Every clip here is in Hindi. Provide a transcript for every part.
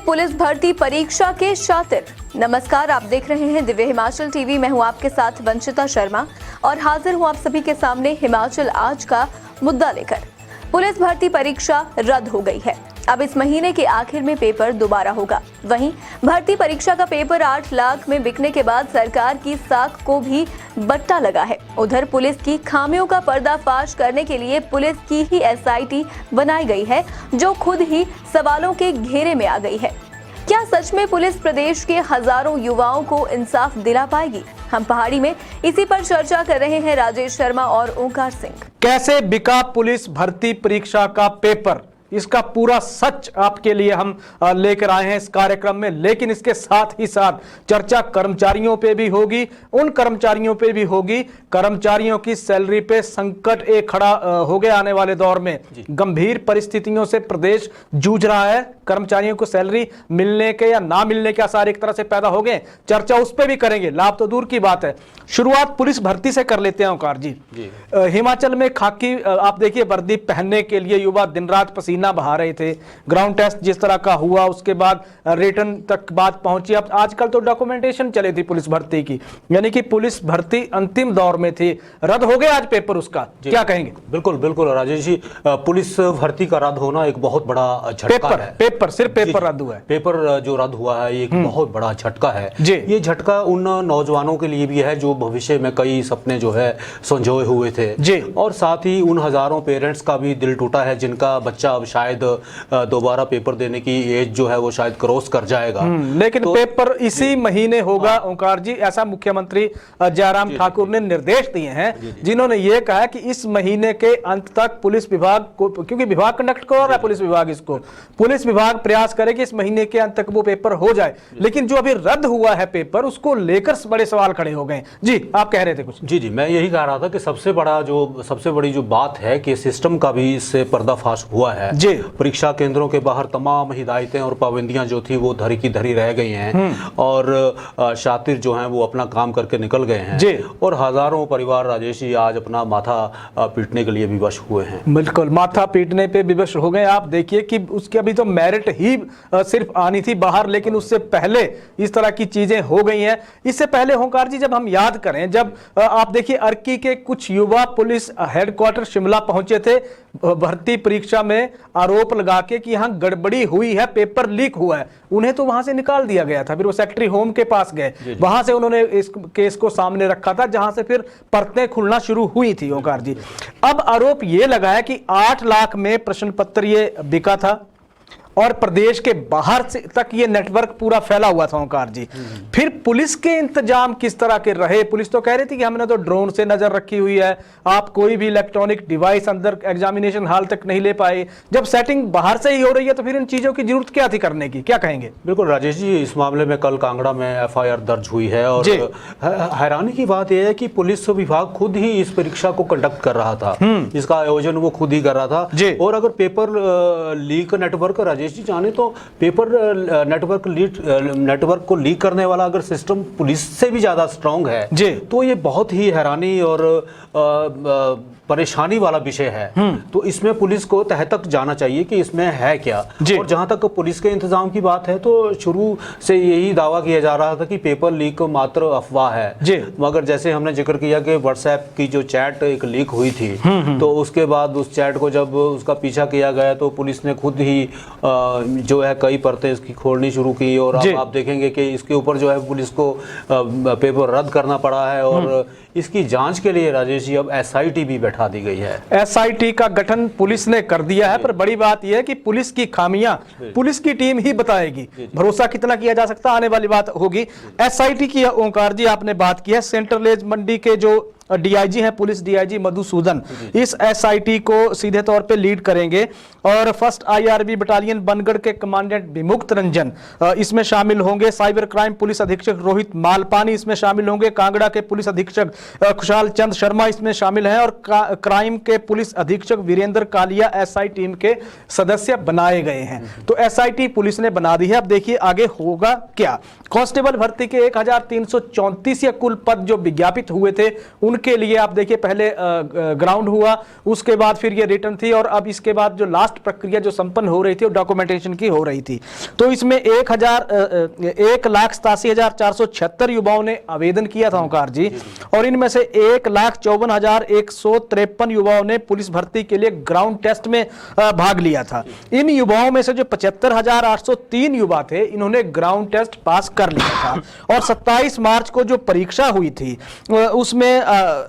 पुलिस भर्ती परीक्षा के शातिर। नमस्कार, आप देख रहे हैं दिव्य हिमाचल टीवी। मैं हूं आपके साथ वंशिता शर्मा और हाजिर हूं आप सभी के सामने हिमाचल आज का मुद्दा लेकर। पुलिस भर्ती परीक्षा रद्द हो गई है। अब इस महीने के आखिर में पेपर दोबारा होगा। वहीं भर्ती परीक्षा का पेपर 8 लाख में बिकने के बाद सरकार की साख को भी बट्टा लगा है। उधर पुलिस की खामियों का पर्दाफाश करने के लिए पुलिस की ही एसआईटी बनाई गई है, जो खुद ही सवालों के घेरे में आ गई है। क्या सच में पुलिस प्रदेश के हजारों युवाओं को इंसाफ दिला पाएगी? हम पहाड़ी में इसी पर चर्चा कर रहे हैं राजेश शर्मा और ओंकार सिंह। कैसे बिका पुलिस भर्ती परीक्षा का पेपर, इसका पूरा सच आपके लिए हम लेकर आए हैं इस कार्यक्रम में। लेकिन इसके साथ ही साथ चर्चा कर्मचारियों पे भी होगी, उन कर्मचारियों पे भी होगी कर्मचारियों की सैलरी पे संकट एक खड़ा हो गया। आने वाले दौर में गंभीर परिस्थितियों से प्रदेश जूझ रहा है। कर्मचारियों को सैलरी मिलने के या ना मिलने के आसार एक तरह से पैदा हो गए। चर्चा उस पर भी करेंगे, लाभ तो दूर की बात है। शुरुआत पुलिस भर्ती से कर लेते हैं ओंकार जी। हिमाचल में खाकी आप देखिए वर्दी पहनने के लिए युवा दिन रात पसीना बहा रहे थे। ग्राउंड टेस्ट जिस तरह का हुआ, उसके बाद रिटर्न तक बात पहुंची। अब आजकल तो डॉक्यूमेंटेशन चली थी पुलिस भर्ती की, यानी कि पुलिस भर्ती अंतिम दौर में थी। रद्द हो गया आज पेपर उसका, क्या कहेंगे? बिल्कुल बिल्कुल राजेश जी, पुलिस भर्ती का रद्द होना एक बहुत बड़ा झटका है। सिर्फ पेपर रद्द हुआ है। पेपर जो रद्द हुआ है ये एक बहुत बड़ा झटका है। ये झटका उन नौजवानों के लिए भी है जो भविष्य में कई सपने जो है संजोए हुए थे, और साथ ही उन हजारों पेरेंट्स का भी दिल टूटा है जिनका बच्चा अब शायद दोबारा पेपर देने की एज जो है वो शायद क्रॉस कर जाएगा। लेकिन तो पेपर इसी महीने होगा ओंकार जी, ऐसा मुख्यमंत्री जयराम ठाकुर ने निर्देश दिए हैं, जिन्होंने ये कहा कि इस महीने के अंत तक पुलिस विभाग को, क्योंकि विभाग कंडक्ट कर रहा है पुलिस विभाग, इसको पुलिस विभाग प्रयास करे कि इस महीने के अंत तक वो पेपर हो जाए। लेकिन जो अभी रद्द हुआ है पेपर, उसको लेकर बड़े सवाल खड़े हो गए। जी आप कह रहे थे कुछ? जी मैं यही कह रहा था कि सबसे बड़ी जो बात है कि सिस्टम का भी इससे पर्दाफाश हुआ है। परीक्षा केंद्रों के बाहर तमाम हिदायतें और पाबंदियां जो थी वो धरी की धरी रह गई हैं, और शातिर जो हैं वो अपना काम करके निकल गए हैं, और हजारों परिवार राजेश जी आज अपना माथा पीटने के लिए विवश हुए हैं। बिल्कुल, माथा पीटने पे विवश हो गए। आप देखिए कि उसके अभी तो मेरिट ही सिर्फ आनी थी बाहर, लेकिन उससे पहले इस तरह की चीजें हो गई हैं। इससे पहले ओंकार जी, जब हम याद करें, जब आप देखिए अर्की के कुछ युवा पुलिस हेडक्वार्टर शिमला पहुंचे थे भर्ती परीक्षा में, आरोप लगा के कि यहां गड़बड़ी हुई है, पेपर लीक हुआ है, उन्हें तो वहां से निकाल दिया गया था। फिर वो सेक्रेटरी होम के पास गए, वहां से उन्होंने इस केस को सामने रखा था, जहां से फिर परतें खुलना शुरू हुई थी ओंकार जी। अब आरोप ये लगा है कि 8 लाख में प्रश्न पत्र ये बिका था, और प्रदेश के बाहर से तक ये नेटवर्क पूरा फैला हुआ था ओंकार जी। फिर पुलिस के इंतजाम किस तरह के रहे? पुलिस तो कह रही थी कि हमने तो ड्रोन से नजर रखी हुई है, आप कोई भी इलेक्ट्रॉनिक डिवाइस अंदर एग्जामिनेशन हॉल तक नहीं ले पाए। जब सेटिंग बाहर से ही हो रही है तो फिर इन चीजों की जरूरत क्या थी करने की, क्या कहेंगे? बिल्कुल राजेश जी, इस मामले में कल कांगड़ा में एफआईआर दर्ज हुई है, और हैरानी की बात यह है कि पुलिस विभाग खुद ही इस परीक्षा को कंडक्ट कर रहा था, इसका आयोजन वो खुद ही कर रहा था। और अगर पेपर लीक नेटवर्क जी जाने तो पेपर नेटवर्क को लीक करने वाला अगर सिस्टम पुलिस से भी ज्यादा स्ट्रांग है, तो ये बहुत ही हैरानी और परेशानी वाला विषय है। तो इसमें पुलिस को तह तक जाना चाहिए कि इसमें है क्या। और जहां तक पुलिस के इंतजाम की बात है, तो शुरू से यही दावा किया जा रहा था कि पेपर लीक मात्र अफवाह है, मगर जैसे हमने जिक्र किया कि व्हाट्सएप की जो चैट एक लीक हुई थी, तो उसके बाद उस चैट को जब उसका पीछा किया गया तो पुलिस ने खुद ही जो है कई परतें इसकी खोलनी शुरू की, और अब आप देखेंगे कि इसके ऊपर जो है पुलिस को पेपर रद्द करना पड़ा है। और इसकी जांच के लिए राजेश जी अब एसआईटी भी बैठा दी गई है। एसआईटी का गठन पुलिस ने कर दिया है, पर बड़ी बात यह है कि पुलिस की खामियां पुलिस की टीम ही बताएगी। भरोसा कितना किया जा सकता आने वाली बात होगी। एसआईटी की ओंकार जी आपने बात की है, सेंट्रल रेंज मंडी के जो डीआईजी हैं, पुलिस डीआईजी मधुसूदन, इस एसआईटी को सीधे तौर पे लीड करेंगे। और फर्स्ट आईआरबी बटालियन बनगढ़ के कमांडेंट विमुक्त रंजन इसमें शामिल होंगे। साइबर क्राइम पुलिस अधीक्षक रोहित मालपानी इसमें शामिल होंगे। कांगड़ा के पुलिस अधीक्षक खुशहाल चंद शर्मा इसमें शामिल हैं, और क्राइम के पुलिस अधीक्षक वीरेंद्र कालिया एसआई टीम के सदस्य बनाए गए हैं। तो एसआईटी पुलिस ने बना दी है। अब देखिए आगे होगा क्या। कांस्टेबल भर्ती के 1334 कुल पद जो विज्ञापित हुए थे, उनके के लिए आप देखिए पहले ग्राउंड हुआ, उसके बाद फिर ये रिटर्न थी, और अब इसके बाद जो लास्ट प्रक्रिया जो संपन्न हो रही थी वो डॉक्यूमेंटेशन की हो रही थी। तो इसमें 1,87,476 युवाओं ने आवेदन किया था ओंकार जी, और इनमें से 1,54,153 युवाओं ने पुलिस भर्ती के लिए ग्राउंड टेस्ट में भाग लिया था। इन युवाओं में से जो 75,803 युवा थे, इन्होंने ग्राउंड टेस्ट पास कर लिया था। और 27 मार्च को जो परीक्षा हुई थी उसमें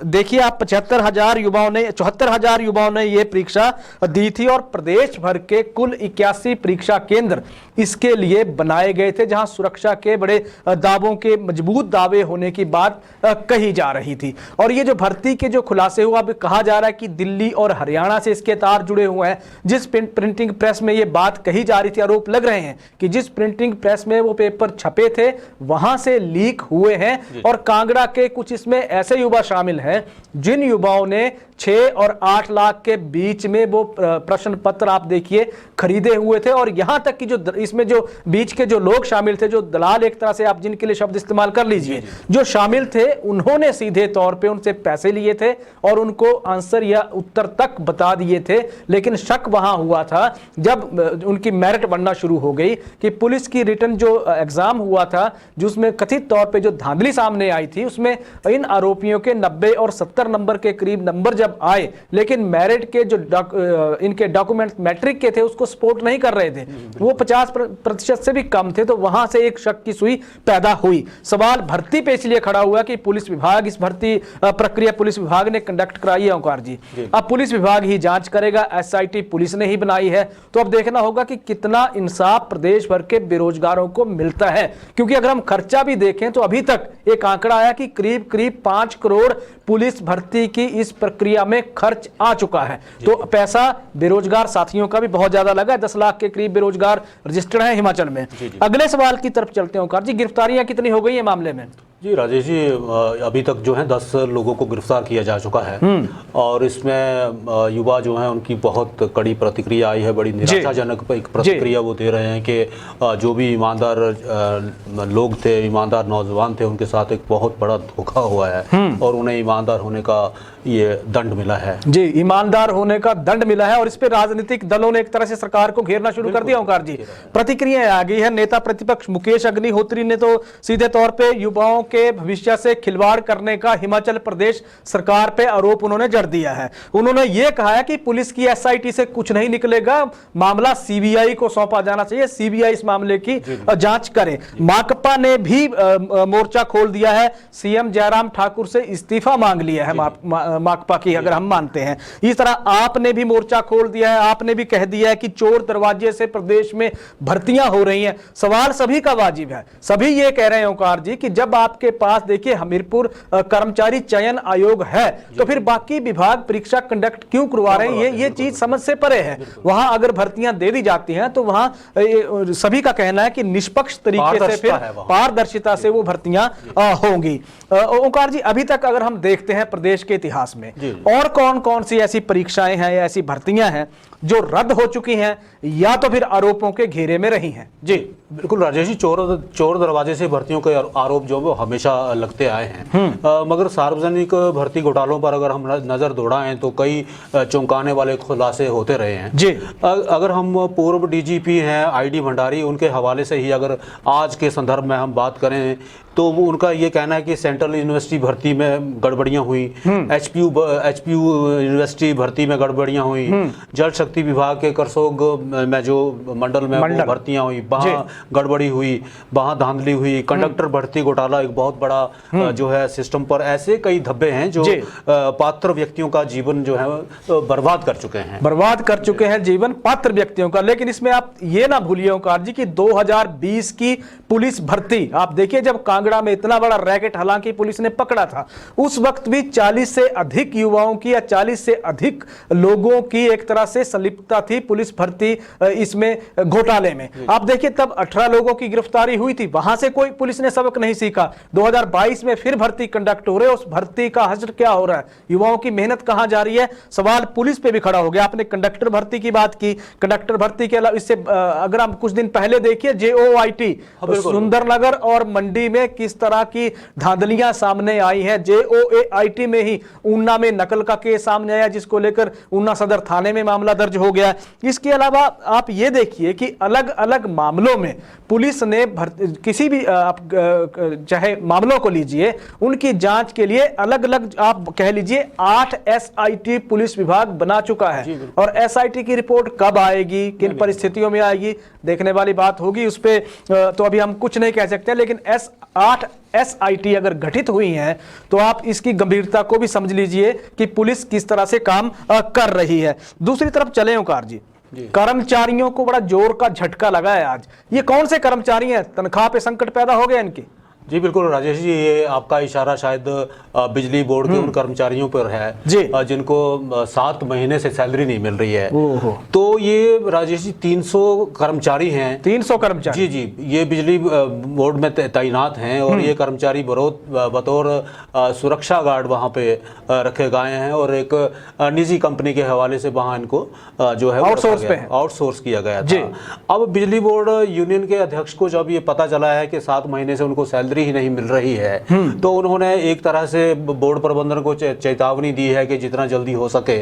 देखिए आप 74,000 युवाओं ने ये परीक्षा दी थी, और प्रदेश भर के कुल 81 परीक्षा केंद्र इसके लिए बनाए गए थे, जहां सुरक्षा के बड़े दावों के मजबूत दावे होने की बात कही जा रही थी। और ये जो भर्ती के जो खुलासे हुआ, अब कहा जा रहा है कि दिल्ली और हरियाणा से इसके तार जुड़े हुए हैं। जिस प्रिंटिंग प्रेस में ये बात कही जा रही थी, आरोप लग रहे हैं कि जिस प्रिंटिंग प्रेस में वो पेपर छपे थे वहां से लीक हुए हैं। और कांगड़ा के कुछ इसमें ऐसे युवा शामिल हैं जिन युवाओं ने 6 और 8 लाख के बीच में वो प्रश्न पत्र आप देखिए खरीदे हुए थे। और यहां तक कि जो इसमें जो बीच के जो लोग शामिल थे, जो दलाल एक तरह से आप जिनके लिए शब्द इस्तेमाल कर लीजिए, जो शामिल थे, उन्होंने सीधे तौर पे उनसे पैसे लिए थे और उनको आंसर या उत्तर तक बता दिए थे। लेकिन शक वहां हुआ था जब उनकी मेरिट बनना शुरू हो गई कि पुलिस की रिटर्न जो एग्जाम हुआ था, जिसमें कथित तौर पे जो धांधली सामने आई थी, उसमें इन आरोपियों के 90 और 70 नंबर के करीब नंबर जब आए, लेकिन मेरिट के जो इनके डॉक्यूमेंट मैट्रिक के थे उसको सपोर्ट नहीं कर रहे थे, वो 50% से भी कम थे। तो वहां से एक शक की सुई पैदा हुई। सवाल भर्ती पे इसलिए खड़ा हुआ कि पुलिस विभाग, इस भर्ती प्रक्रिया पुलिस विभाग ने कंडक्ट कराई है ओंकार जी। अब पुलिस विभाग ही जांच करेगा, SIT पुलिस ने ही बनाई है। तो अब देखना होगा कि कितना इंसाफ प्रदेश भर के बेरोजगारों को मिलता है, क्योंकि अगर हम खर्चा भी देखें तो अभी तक एक आंकड़ा आया कि करीब करीब 5 करोड़ पुलिस भर्ती की इस प्रक्रिया में खर्च आ चुका है। तो पैसा बेरोजगार साथियों का भी बहुत ज्यादा लगा है। 10 लाख के करीब बेरोजगार रजिस्टर्ड हैं हिमाचल में। अगले सवाल की तरफ चलते हैं ओंकार जी, गिरफ्तारियां कितनी हो गई है मामले में? जी राजेश जी, अभी तक जो है 10 लोगों को गिरफ्तार किया जा चुका है, और इसमें युवा जो हैं उनकी बहुत कड़ी प्रतिक्रिया आई है। बड़ी निराशाजनक एक प्रतिक्रिया वो दे रहे हैं कि जो भी ईमानदार लोग थे, ईमानदार नौजवान थे, उनके साथ एक बहुत बड़ा धोखा हुआ है और उन्हें ईमानदार होने का ये दंड मिला है। जी, ईमानदार होने का दंड मिला है। और इस पे राजनीतिक दलों ने एक तरह से सरकार को घेरना शुरू कर दिया ओंकार जी। प्रतिक्रिया आ गई है। नेता प्रतिपक्ष मुकेश अग्निहोत्री ने तो सीधे तौर पे युवाओं के भविष्य से खिलवाड़ करने का हिमाचल प्रदेश सरकार पे आरोप उन्होंने जड़ दिया है। उन्होंने ये कहा है कि पुलिस की SIT से कुछ नहीं निकलेगा, मामला CBI को सौंपा जाना चाहिए, CBI इस मामले की जांच करे। माकपा ने भी मोर्चा खोल दिया है, CM जयराम ठाकुर से इस्तीफा मांग लिया है माकपा की, अगर हम मानते हैं। इस तरह आपने भी मोर्चा खोल दिया है, आपने भी कह दिया है कि चोर दरवाजे से प्रदेश में भर्तियां हो रही हैं। सवाल सभी का वाजिब है, सभी ये कह रहे हैं ओंकार जी कि जब आपके पास देखिए हमीरपुर कर्मचारी चयन आयोग है, तो फिर बाकी विभाग परीक्षा कंडक्ट क्यों करवा रहे हैं? ये चीज समझ से परे है। वहां अगर भर्तियां दे दी जाती हैं तो वहां सभी का कहना है कि निष्पक्ष तरीके से, फिर पारदर्शिता से वो भर्तियां होंगी। ओंकार जी, अभी तक अगर हम देखते हैं प्रदेश के इतिहास में और कौन कौन सी ऐसी परीक्षाएं हैं या ऐसी भर्तियां हैं जो रद्द हो चुकी हैं या तो फिर आरोपों के घेरे में रही हैं? जी बिल्कुल राजेश जी, चोर दरवाजे से भर्तियों के आरोप जो वो हमेशा लगते आए हैं, मगर सार्वजनिक भर्ती घोटालों पर अगर हम नजर दौड़ाएं तो कई चौंकाने वाले खुलासे होते रहे हैं जी। अगर हम पूर्व DGP हैं ID भंडारी, उनके हवाले से ही अगर आज के संदर्भ में हम बात करें तो उनका ये कहना है कि सेंट्रल यूनिवर्सिटी भर्ती में गड़बड़ियां हुई, HPU यूनिवर्सिटी भर्ती में गड़बड़ियां हुई, जल शक्ति विभाग के करसोग में जो मंडल में भर्तियां हुई वहाँ गड़बड़ी हुई, वहाँ धांधली हुई, कंडक्टर भर्ती घोटाला एक बहुत बड़ा जो है सिस्टम पर ऐसे कई धब्बे हैं जो पात्र व्यक्तियों का जीवन जो है बर्बाद कर चुके हैं जीवन पात्र व्यक्तियों का। लेकिन इसमें आप ये ना भूलिए ओंकार जी कि 2020 की पुलिस भर्ती आप देखिए, जब कांगड़ा में इतना बड़ा रैकेट हालांकि पुलिस ने पकड़ा था, उस वक्त भी 40 से अधिक युवाओं की या 40 से अधिक लोगों की एक तरह से संलिप्तता थी पुलिस भर्ती इसमें घोटाले में। आप देखिए तब 18 लोगों की गिरफ्तारी हुई थी, वहां से कोई पुलिस ने सबक नहीं सीखा। 2022 में फिर भर्ती कंडक्ट हो रहे हैं, उस भर्ती का हश्र क्या हो रहा है, युवाओं की मेहनत कहां जा रही है, सवाल पुलिस पे भी खड़ा हो गया। आपने कंडक्टर भर्ती की बात की, कंडक्टर भर्ती के अलावा इससे अगर हम कुछ दिन पहले देखिए JOIT सुंदरनगर और मंडी में किस तरह की धांधलियां सामने आई हैं। JOAIT में ही ऊना में नकल का केस सामने आया, जिसको लेकर ऊना सदर थाने में मामला दर्ज हो गया। इसके अलावा आप ये देखिए कि अलग अलग मामलों में पुलिस ने किसी भी आप चाहे मामलों को लीजिए, उनकी जांच के लिए अलग अलग आप कह लीजिए 8 SIT पुलिस विभाग बना चुका है। और SIT की रिपोर्ट कब आएगी, किन परिस्थितियों में आएगी, देखने वाली बात होगी। उस पे तो अभी हम कुछ नहीं कह सकते, लेकिन 8 SIT अगर गठित हुई हैं तो आप इसकी गंभीरता को भी समझ लीजिए कि पुलिस किस तरह से काम कर रही है। दूसरी तरफ चले ओंकार जी, कर्मचारियों को बड़ा जोर का झटका लगा है आज। ये कौन से कर्मचारी हैं, तनख्वाह पे संकट पैदा हो गया इनकी? जी बिल्कुल राजेश जी, ये आपका इशारा शायद बिजली बोर्ड के उन कर्मचारियों पर है जिनको 7 महीने से सैलरी नहीं मिल रही है। तो ये राजेश जी 300 कर्मचारी हैं। 300 कर्मचारी? जी जी, ये बिजली बोर्ड में तैनात हैं और ये कर्मचारी बतौर सुरक्षा गार्ड वहाँ पे रखे गए हैं और एक निजी कंपनी के हवाले से वहाँ इनको जो है आउटसोर्स किया गया था। अब बिजली बोर्ड यूनियन के अध्यक्ष को जब ये पता चला है कि 7 महीने से उनको सैलरी ही नहीं मिल रही है, तो उन्होंने एक तरह से बोर्ड प्रबंधन को चेतावनी दी है कि जितना जल्दी हो सके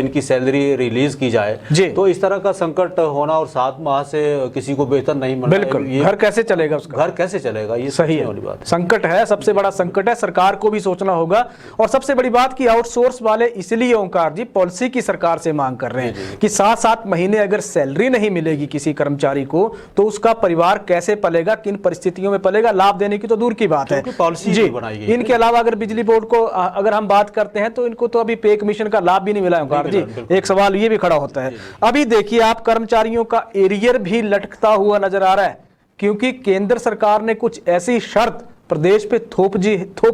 इनकी सैलरी रिलीज की जाए। तो इस तरह का संकट होना और 7 माह से किसी को वेतन नहीं मिल रहा है, घर कैसे चलेगा उसका? घर कैसे चलेगा, ये सही है वाली बात। संकट है, सबसे बड़ा संकट है, सरकार को भी सोचना होगा। और सबसे बड़ी बात कि आउटसोर्स वाले इसलिए ओंकार जी पॉलिसी की सरकार से मांग कर रहे हैं कि 7-7 महीने अगर सैलरी नहीं मिलेगी किसी कर्मचारी को तो उसका परिवार कैसे पलेगा, किन परिस्थितियों में पलेगा, लाभ देने की तो दूर की बात है, पॉलिसी जी बनाई गई। इनके अलावा अगर बिजली बोर्ड को अगर हम बात करते हैं तो इनको तो अभी पे कमीशन का लाभ भी नहीं मिला है जी। एक सवाल ये भी खड़ा होता है। अभी देखिए आप कर्मचारियों का एरियर भी लटकता हुआ नजर आ रहा है, क्योंकि केंद्र सरकार ने कुछ ऐसी शर्त प्रदेश पे थोप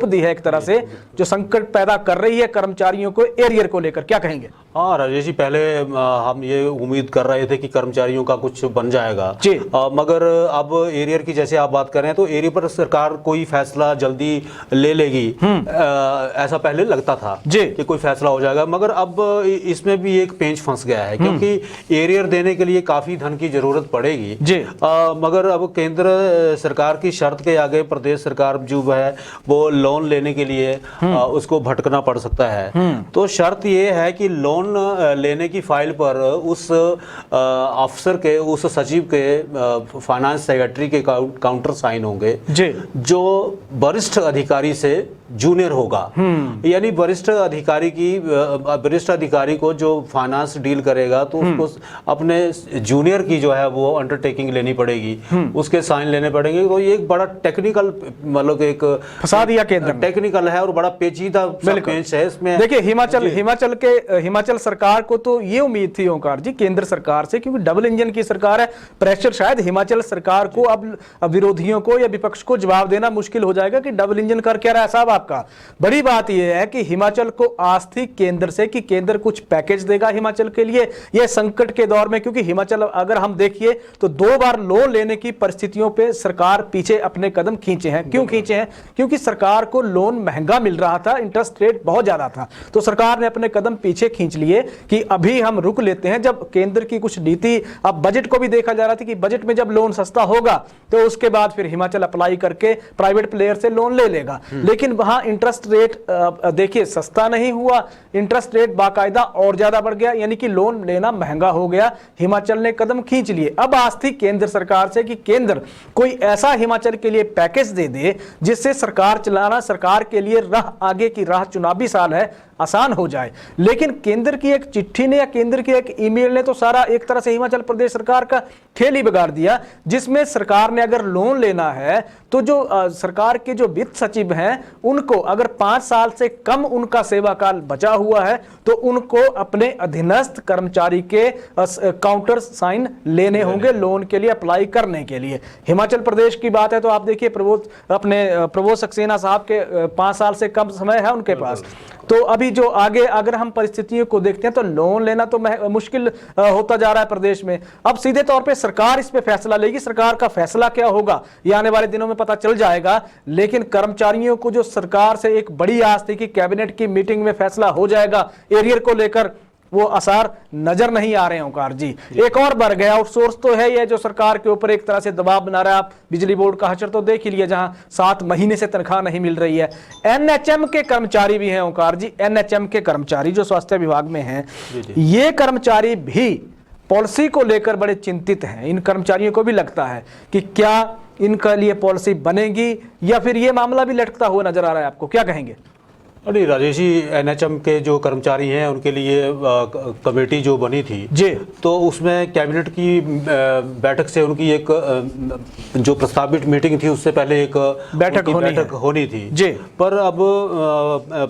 दी है एक तरह से, जो संकट पैदा कर रही है कर्मचारियों को एरियर को लेकर। क्या कहेंगे? हाँ राजेश जी, पहले हम ये उम्मीद कर रहे थे कि कर्मचारियों का कुछ बन जाएगा जी, मगर अब एरियर की जैसे आप बात कर रहे हैं तो एरियर पर सरकार कोई फैसला जल्दी ले लेगी, ऐसा पहले लगता था जी कि कोई फैसला हो जाएगा। मगर अब इसमें भी एक पेंच फंस गया है, क्योंकि एरियर देने के लिए काफी धन की जरूरत पड़ेगी जी। मगर अब केंद्र सरकार की शर्त के आगे प्रदेश सरकार जो है वो लोन लेने के लिए उसको भटकना पड़ सकता है। तो शर्त ये है कि लोन लेने की फाइल पर उस अफसर के, उस सचिव के, फाइनेंस सेक्रेटरी के काउंटर साइन होंगे जी, जो वरिष्ठ अधिकारी से जूनियर होगा। यानी वरिष्ठ अधिकारी को जो फाइनेंस डील करेगा तो उसको अपने जूनियर की जो है वो अंडरटेकिंग लेनी पड़ेगी, उसके साइन लेने पड़ेंगे। तो ये एक बड़ा टेक्निकल, मतलब एक फंसा दिया केंद्र, टेक्निकल है और बड़ा पेचीदा पेंच है इसमें। देखिए हिमाचल सरकार को तो ये उम्मीद थी ओंकार जी केंद्र सरकार से, क्योंकि डबल इंजन की सरकार है, प्रेशर शायद हिमाचल सरकार को अब विरोधियों को या विपक्ष को जवाब देना मुश्किल हो जाएगा कि डबल इंजन कर क्या रहा है साहब आपका। बड़ी बात यह है कि हिमाचल को आस थी केंद्र से कि केंद्र कुछ पैकेज देगा हिमाचल के लिए यह संकट के दौर में, क्योंकि हिमाचल अगर हम देखिए तो 2 बार लोन लेने की परिस्थितियों पे सरकार पीछे अपने कदम खींचे हैं। क्यों खींचे हैं? क्योंकि सरकार को लोन महंगा मिल रहा था, इंटरेस्ट रेट बहुत ज्यादा था, तो सरकार ने अपने कदम पीछे खींच लिए कि अभी हम रुक लेते हैं। जब केंद्र की कुछ नीति, अब बजट को भी देखा जा रहा था कि बजट में जब लोन सस्ता होगा तो उसके बाद फिर हिमाचल अप्लाई करके प्राइवेट प्लेयर से लोन ले लेगा, लेकिन वहां इंटरेस्ट रेट देखिए सस्ता नहीं हुआ, इंटरेस्ट रेट बाकायदा और ज्यादा बढ़ गया, यानी कि लोन लेना महंगा हो गया। हिमाचल ने कदम खींच लिए। अब आस थी केंद्र सरकार से कि केंद्र कोई ऐसा हिमाचल के लिए पैकेज दे दे जिससे सरकार चलाना, सरकार के लिए आगे की राह, चुनावी साल है, आसान हो जाए। लेकिन केंद्र की एक चिट्ठी ने या केंद्र की एक ईमेल ने तो सारा एक तरह से हिमाचल प्रदेश सरकार का खेल ही बिगाड़ दिया, जिसमें सरकार ने अगर लोन लेना है तो जो सरकार के जो वित्त सचिव हैं उनको अगर 5 साल से कम उनका सेवा काल बचा हुआ है तो उनको अपने अधीनस्थ कर्मचारी के काउंटर साइन लेने होंगे लोन के लिए अप्लाई करने के लिए। हिमाचल प्रदेश की बात है तो आप देखिए प्रबोध सक्सेना साहब के 5 साल से कम समय है उनके पास। तो अभी जो आगे अगर हम परिस्थितियों को देखते हैं तो लोन लेना तो मुश्किल होता जा रहा है प्रदेश में। अब सीधे तौर पे सरकार इस पे फैसला लेगी, सरकार का फैसला क्या होगा ये आने वाले दिनों में पता चल जाएगा। लेकिन कर्मचारियों को जो सरकार से एक बड़ी आस थी कि कैबिनेट की मीटिंग में फैसला हो जाएगा एरियर को लेकर, वो आसार नजर नहीं आ रहे हैं ओंकार जी। एक और बढ़ गया आउटसोर्स तो है ये जो सरकार के ऊपर एक तरह से दबाव बना रहा है। आप बिजली बोर्ड का हचर तो देख ही लिया, जहां 7 महीने से तनख्वाह नहीं मिल रही है। एनएचएम के कर्मचारी भी हैं ओंकार जी, एनएचएम के कर्मचारी जो स्वास्थ्य विभाग में हैं, ये कर्मचारी भी पॉलिसी को लेकर बड़े चिंतित हैं। इन कर्मचारियों को भी लगता है कि क्या इनके लिए पॉलिसी बनेगी या फिर ये मामला भी लटकता हुआ नजर आ रहा है। आपको क्या कहेंगे? अरे राजेश जी, एनएचएम के जो कर्मचारी हैं उनके लिए कमेटी जो बनी थी जी, तो उसमें कैबिनेट की बैठक से उनकी एक जो प्रस्तावित मीटिंग थी उससे पहले एक बैठक होनी थी जी। पर अब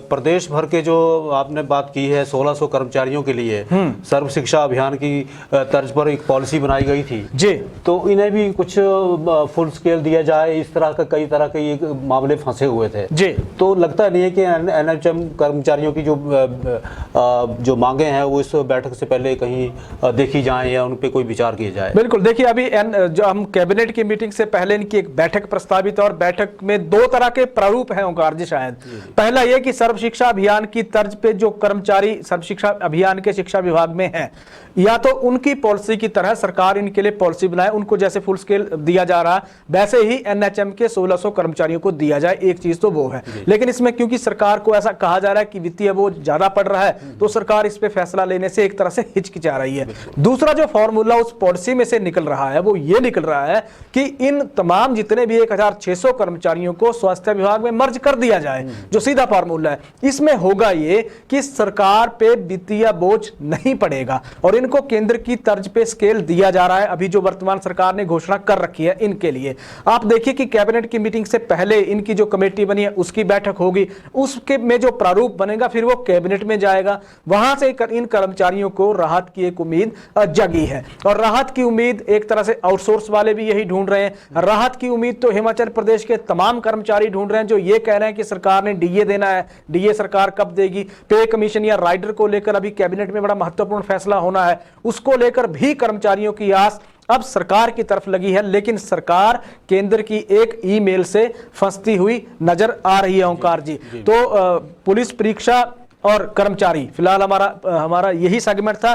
प्रदेश भर के जो आपने बात की है 1600 कर्मचारियों के लिए सर्व शिक्षा अभियान की तर्ज पर एक पॉलिसी बनाई गई थी जी, तो इन्हें भी कुछ फुल स्केल दिया जाए, इस तरह का कई तरह के ये मामले फंसे हुए थे जी। तो लगता नहीं है कि एनएचएम कर्मचारियों की जो मांगे हैं वो इस बैठक से पहले कहीं देखी जाएं या उन पे कोई विचार किया जाए। बिल्कुल, देखिए अभी जो हम कैबिनेट की मीटिंग से पहले इनकी एक बैठक प्रस्तावित है और बैठक में 2 तरह के प्रारूप हैं ओंकार जी शायद। पहला ये कि सर्व शिक्षा अभियान की तर्ज पे जो कर्मचारी सर्व शिक्षा अभियान के शिक्षा विभाग में हैं, या तो उनकी पॉलिसी की तरह सरकार इनके लिए पॉलिसी बनाए, उनको जैसे फुल स्केल दिया जा रहा है वैसे ही एनएचएम के 1600 कर्मचारियों को दिया जाए। एक चीज तो वो है, लेकिन इसमें क्योंकि सरकार को ऐसा कहा जा रहा है कि वित्तीय बोझ ज्यादा पड़ रहा है तो सरकार इस पे फैसला लेने से एक तरह से हिचकिचा रही है। दूसरा जो फॉर्मूला उस पॉलिसी में से निकल रहा है वो ये निकल रहा है कि इन तमाम जितने भी 1600 कर्मचारियों को स्वास्थ्य विभाग में मर्ज कर दिया जाए, जो सीधा फॉर्मूला है। इसमें होगा ये कि सरकार पे वित्तीय बोझ नहीं पड़ेगा और इनको केंद्र की तर्ज पे स्केल दिया जा रहा है। अभी जो वर्तमान सरकार ने घोषणा कर रखी है इनके लिए, आप देखिए कि कैबिनेट की मीटिंग से पहले इनकी जो कमेटी बनी है उसकी बैठक होगी, उसके में जो प्रारूप बनेगा फिर वो कैबिनेट में जाएगा। वहां से इन कर्मचारियों को राहत की एक उम्मीद जगी है और राहत की उम्मीद एक तरह से आउटसोर्स वाले भी यही ढूंढ रहे हैं। राहत की उम्मीद तो हिमाचल प्रदेश के तमाम कर्मचारी ढूंढ रहे हैं जो ये कह रहे हैं कि सरकार ने डीए देना है, डीए सरकार कब देगी। पे कमीशन या राइडर को लेकर अभी कैबिनेट में बड़ा महत्वपूर्ण फैसला होना है, उसको लेकर भी कर्मचारियों की आस अब सरकार की तरफ लगी है, लेकिन सरकार केंद्र की एक ईमेल से फंसती हुई नजर आ रही है ओंकार जी। तो पुलिस परीक्षा और कर्मचारी फिलहाल हमारा यही सेगमेंट था।